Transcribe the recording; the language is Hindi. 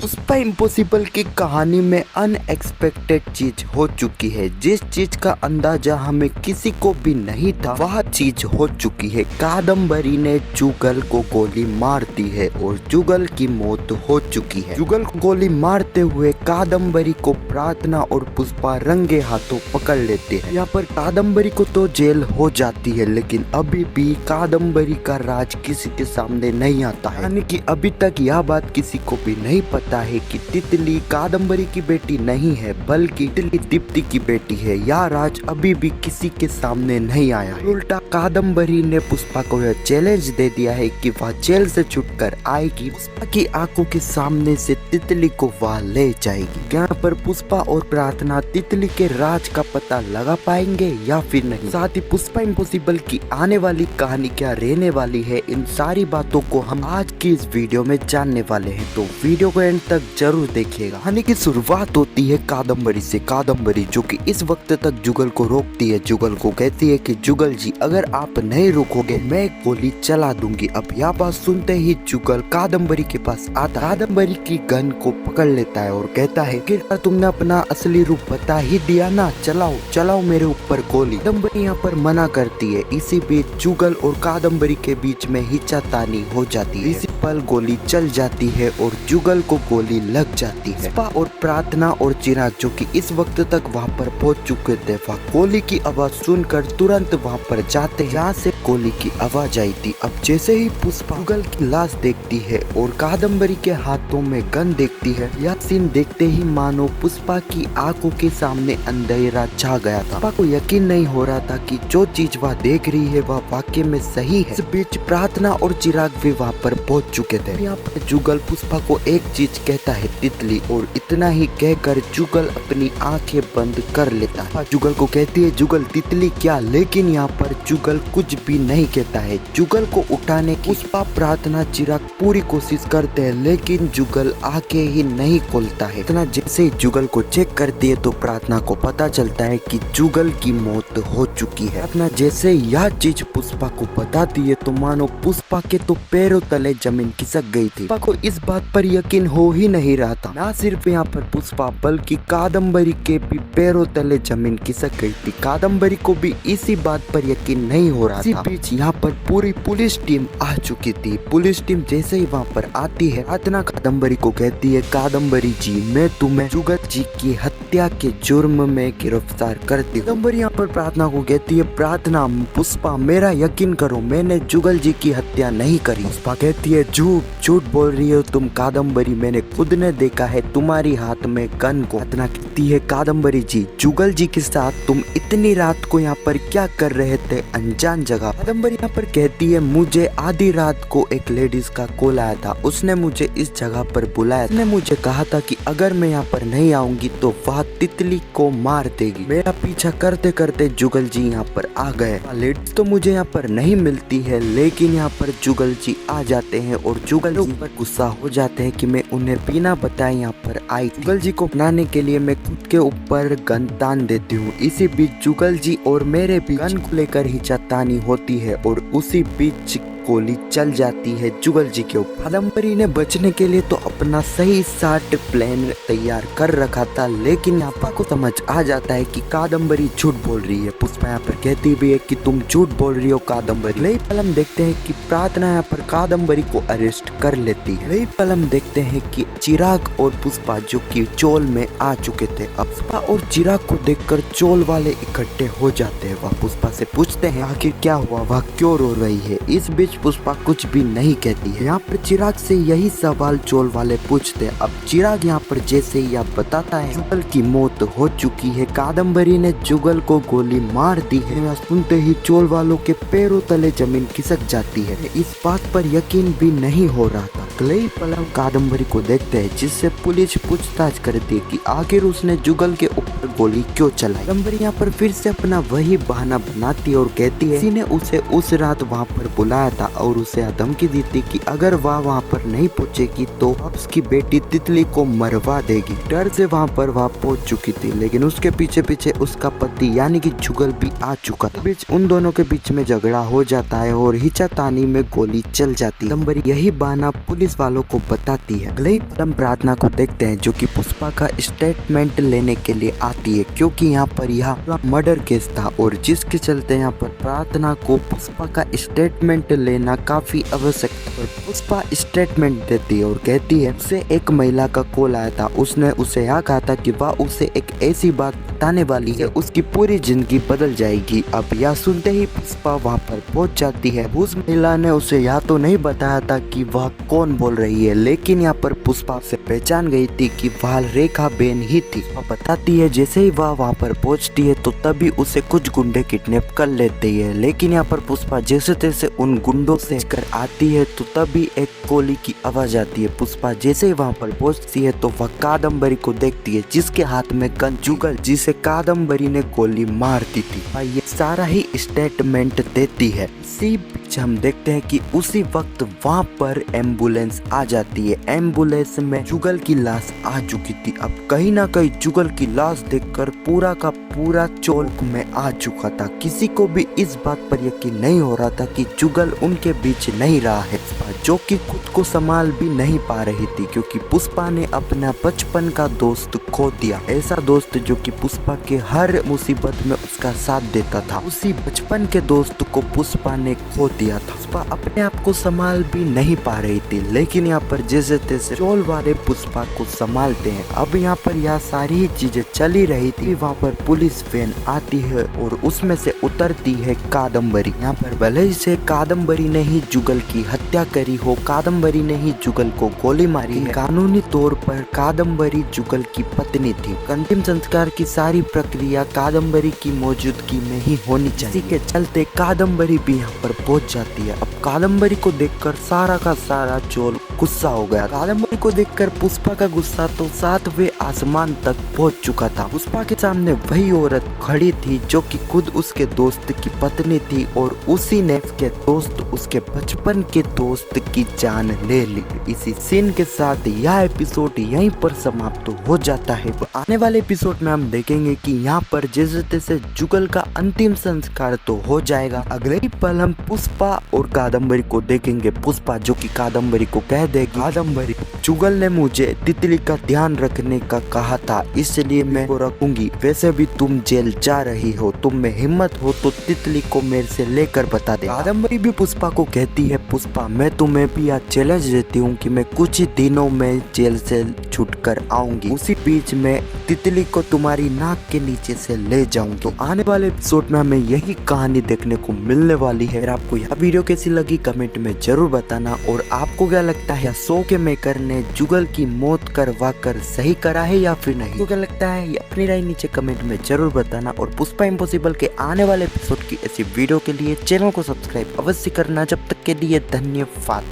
पुष्पा इम्पॉसिबल की कहानी में अनएक्सपेक्टेड चीज हो चुकी है। जिस चीज का अंदाजा हमें किसी को भी नहीं था वह चीज हो चुकी है। कादम्बरी ने जुगल को गोली मार दी है और जुगल की मौत हो चुकी है। जुगल को गोली मारते हुए कादम्बरी को प्रार्थना और पुष्पा रंगे हाथों पकड़ लेते हैं। यहाँ पर कादम्बरी को तो जेल हो जाती है, लेकिन अभी भी कादम्बरी का राज किसी के सामने नहीं आता है। यानी कि अभी तक यह बात किसी को भी नहीं पता है कि तितली कादम्बरी की बेटी नहीं है, बल्कि तितली दीप्ति की बेटी है। यह राज अभी भी किसी के सामने नहीं आया है। उल्टा कादम्बरी ने पुष्पा को यह चैलेंज दे दिया है कि वह जेल से छूटकर आएगी, पुष्पा की आंखों के सामने से तितली को वह ले जाएगी। यहाँ पर पुष्पा और प्रार्थना तितली के राज का पता लगा पाएंगे या फिर नहीं। साथ ही पुष्पा इम्पॉसिबल की आने वाली कहानी क्या रहने वाली है, इन सारी बातों को हम आज की इस वीडियो में जानने वाले हैं, तो वीडियो को एंड तक जरूर देखिएगा। कहानी की शुरुआत होती है कादम्बरी से। कादम्बरी जो कि इस वक्त तक जुगल को रोकती है, जुगल को कहती है कि जुगल जी अगर आप नहीं रोकोगे मैं गोली चला दूंगी। अब यह बात सुनते ही जुगल कादम्बरी के पास आता, कादम्बरी की गन को पकड़ लेता है और कहता है कि तुमने अपना असली रूप बता ही दिया ना, चलाओ चलाओ मेरे ऊपर गोली। कादम्बरी यहाँ पर मना करती है। इसी बीच जुगल और कादम्बरी के बीच में हिचातानी हो जाती है। इसी पल गोली चल जाती है और जुगल को गोली लग जाती है। पुष्पा और प्रार्थना और चिराग जो कि इस वक्त तक वहाँ पर पहुंच चुके थे, वह गोली की आवाज सुनकर तुरंत वहाँ पर जाते हैं जहाँ से गोली की आवाज आई थी। अब जैसे ही पुष्पा जुगल की लाश देखती है और कादम्बरी के हाथों में गन देखती है, यह सीन देखते ही मानो पुष्पा की आंखों के सामने अंधेरा छा गया था। पुष्पा को यकीन नहीं हो रहा था कि जो चीज वह देख रही है वह वाकई में सही है। इस बीच प्रार्थना और चिराग भी वहाँ पर पहुंच चुके थे। यहाँ पर जुगल पुष्पा को एक चीज कहता है तितली, और इतना ही कहकर जुगल अपनी आंखें बंद कर लेता है। जुगल को कहती है जुगल तितली क्या, लेकिन यहाँ पर जुगल कुछ भी नहीं कहता है। जुगल को उठाने की पुष्पा प्रार्थना चिराग पूरी कोशिश करते हैं, लेकिन जुगल आंखें ही नहीं खोलता है। इतना जैसे ही जुगल को चेक करती है तो प्रार्थना को पता चलता है कि जुगल की मौत हो चुकी है। प्रार्थना जैसे यह चीज पुष्पा को बताती है तो मानो पुष्पा के तो पैरों तले जमीन खिसक गई थी। पुष्पा को इस बात पर यकीन हो ही नहीं रहा था। ना सिर्फ यहाँ पर पुष्पा बल्कि कादम्बरी के भी पैरों तले जमीन खिसक गई थी। कादम्बरी को भी इसी बात पर यकीन नहीं हो रहा था। इसी बीच यहाँ पर पूरी पुलिस टीम आ चुकी थी। पुलिस टीम जैसे ही वहाँ पर आती है, प्रार्थना कादम्बरी को कहती है कादम्बरी जी मैं तुम्हें जुगल जी की हत्या के जुर्म में गिरफ्तार करती हूँ। कादम्बरी यहाँ पर प्रार्थना को कहती है प्रार्थना पुष्पा मेरा यकीन करो, मैंने जुगल जी की हत्या नहीं करी। पुष्पा कहती है झूठ झूठ बोल रही हो तुम कादम्बरी, मैंने खुद ने देखा है तुम्हारी हाथ में गन को। प्रार्थना कहती है कादम्बरी जी जुगल जी के साथ तुम इतनी रात को यहाँ पर क्या कर रहे थे अनजान जगह। कादम्बरी यहाँ पर कहती है मुझे आधी रात को एक लेडीज का कॉल आया था, उसने मुझे इस जगह पर बुलाया, उसने मुझे कहा था कि अगर मैं यहाँ पर नहीं आऊंगी तो वह तितली को मार देगी। मेरा पीछा करते करते जुगल जी यहाँ पर आ गए। लेडीज तो मुझे यहाँ पर नहीं मिलती है, लेकिन यहाँ पर जुगल जी आ जाते हैं और जुगल जी पर गुस्सा हो जाते हैं कि मैं उन्हें बिना बताए यहाँ पर आई। जुगल जी को अपनाने के लिए मैं खुद के ऊपर गन तान देती हूँ। इसी बीच जुगल जी और मेरे भी गन को लेकर हिचातानी होती है और उसी बीच गोली चल जाती है जुगल जी के ऊपर। कादम्बरी ने बचने के लिए तो अपना सही साट प्लान तैयार कर रखा था, लेकिन यहाँ को समझ आ जाता है कि कादम्बरी झूठ बोल रही है। पुष्पा यहाँ पर कहती भी है कि तुम झूठ बोल रही हो कादम्बरी। नई पल हम देखते हैं कि प्रार्थना यहाँ पर कादम्बरी को अरेस्ट कर लेती है। नई पल हम देखते हैं कि चिराग और पुष्पा जो कि चोल में आ चुके थे। अब पुष्पा और चिराग को देखकर चोल वाले इकट्ठे हो जाते हैं। वह पुष्पा से पूछते हैं आखिर क्या हुआ, वह क्यों रो रही है। इस बीच पुष्पा कुछ भी नहीं कहती है। यहाँ पर चिराग से यही सवाल चोल वाले पूछते हैं। अब चिराग यहाँ पर जैसे ही यह बताता है जुगल की मौत हो चुकी है, कादम्बरी ने जुगल को गोली मार दी है, यह सुनते ही चोल वालों के पैरों तले जमीन खिसक जाती है। इस बात पर यकीन भी नहीं हो रहा था। अगले पल हम कादम्बरी को देखते हैं, जिससे पुलिस पूछताछ करती है कि आखिर उसने जुगल के ऊपर गोली क्यों चलाई। कादम्बरी यहाँ पर फिर से अपना वही बहाना बनाती है और कहती है किसी ने उसे उस रात वहाँ पर बुलाया था और उसे धमकी दी थी कि अगर वह वहाँ पर नहीं पहुँचेगी तो अब उसकी बेटी तितली को मरवा देगी। डर से वहाँ पर वह पहुंच चुकी थी, लेकिन उसके पीछे पीछे उसका पति यानी कि जुगल भी आ चुका था। बीच उन दोनों के बीच में झगड़ा हो जाता है और हिचातानी में गोली चल जाती है। कादम्बरी यही बहाना पुलिस वालों को बताती है। अगले ही हम प्रार्थना को देखते हैं जो कि पुष्पा का स्टेटमेंट लेने के लिए आती है, क्योंकि यहाँ पर यह मर्डर केस था और जिसके चलते यहाँ पर प्रार्थना को पुष्पा का स्टेटमेंट लेना काफी आवश्यक था। और पुष्पा स्टेटमेंट देती है और कहती है उसे एक महिला का कॉल आया था, उसने उसे यह कहा था कि वह उसे एक ऐसी बात बताने वाली है उसकी पूरी जिंदगी बदल जाएगी। अब यह सुनते ही पुष्पा वहाँ पर पहुँच जाती है। उस महिला ने उसे यह तो नहीं बताया था कि वह कौन बोल रही है, लेकिन यहाँ पर पुष्पा से पहचान गई थी कि वह रेखा बेन ही थी। वह बताती है जैसे ही वह वहाँ पर पहुँचती है तो तभी उसे कुछ गुंडे किडनैप कर लेते हैं, लेकिन यहाँ पर पुष्पा जैसे तैसे उन गुंडों से कर आती है तो तभी एक गोली की आवाज आती है। पुष्पा जैसे ही वहाँ पर पहुँचती है तो वह कादम्बरी को देखती है जिसके हाथ में गन जुगल जिसे कादम्बरी ने गोली मार दी थी। ये सारा ही स्टेटमेंट देती है। इसी बीच हम देखते हैं कि उसी वक्त वहाँ पर एम्बुलेंस आ जाती है। एम्बुलेंस में जुगल की लाश आ चुकी थी। अब कहीं ना कहीं जुगल की लाश देखकर पूरा का पूरा चौक में आ चुका था। किसी को भी इस बात पर यकीन नहीं हो रहा था कि जुगल उनके बीच नहीं रहा है, जो कि खुद को संभाल भी नहीं पा रही थी, क्योंकि पुष्पा ने अपना बचपन का दोस्त खो दिया। ऐसा दोस्त जो कि पुष्पा के हर मुसीबत में उसका साथ देता था। उसी बचपन के दोस्त को पुष्पा ने खो दिया था। पुष्पा अपने आप को संभाल भी नहीं पा रही थी, लेकिन यहाँ पर जैसे तैसे चोल वाले पुष्पा को संभालते हैं। अब यहाँ पर यह सारी चीजें चली रही थी। वहाँ पर पुलिस वैन आती है और उसमें से उतरती है कादम्बरी। यहाँ पर भले ही से कादम्बरी ने ही जुगल की हत्या करी हो, कादम्बरी ने ही जुगल को गोली मारी है, कानूनी तौर पर कादम्बरी जुगल की पत्नी थी। अंतिम संस्कार की सारी प्रक्रिया कादम्बरी की मौजूदगी में ही होनी चाहिए। इसी के चलते कादम्बरी भी यहाँ पर पहुंच जाती है। अब कादम्बरी को देखकर सारा का सारा चोल गुस्सा हो गया। कादम्बरी को देखकर पुष्पा का गुस्सा तो 7वें आसमान तक पहुंच चुका था। पुष्पा के सामने वही औरत खड़ी थी जो कि खुद उसके दोस्त की पत्नी थी और उसी ने उसके दोस्त उसके बचपन के दोस्त की जान ले ली। इसी सीन के साथ यह एपिसोड यहीं पर समाप्त हो जाता है। आने वाले एपिसोड में हम देखेंगे कि यहाँ पर जैसे तैसे जुगल का अंतिम संस्कार तो हो जाएगा। अगले ही पल हम पुष्पा और कादम्बरी को देखेंगे। पुष्पा जो कि कादम्बरी को कह देगी, कादम्बरी जुगल ने मुझे तितली का ध्यान रखने का कहा था, इसलिए मैं वो रखूंगी। वैसे भी तुम जेल जा रही हो, तुम में हिम्मत हो तो तितली को मेरे से लेकर बता दे। कादम्बरी भी पुष्पा को कहती है, पुष्पा मैं तुम्हें भी आज चैलेंज देती हूँ कि मैं कुछ ही दिनों में जेल से छूट कर आऊंगी। उसी बीच में तितली को तुम्हारी नाक के नीचे से ले जाऊं। तो आने वाले एपिसोड में हमें यही कहानी देखने को मिलने वाली है। अगर आपको यह वीडियो कैसी लगी कमेंट में जरूर बताना, और आपको क्या लगता है शो के मेकर ने जुगल की मौत करवा कर सही करा है या फिर नहीं? तो क्या लगता है ये अपनी राय नीचे कमेंट में जरूर बताना। और पुष्पा इम्पॉसिबल के आने वाले एपिसोड की ऐसी वीडियो के लिए चैनल को सब्सक्राइब अवश्य करना। जब तक के लिए धन्यवाद।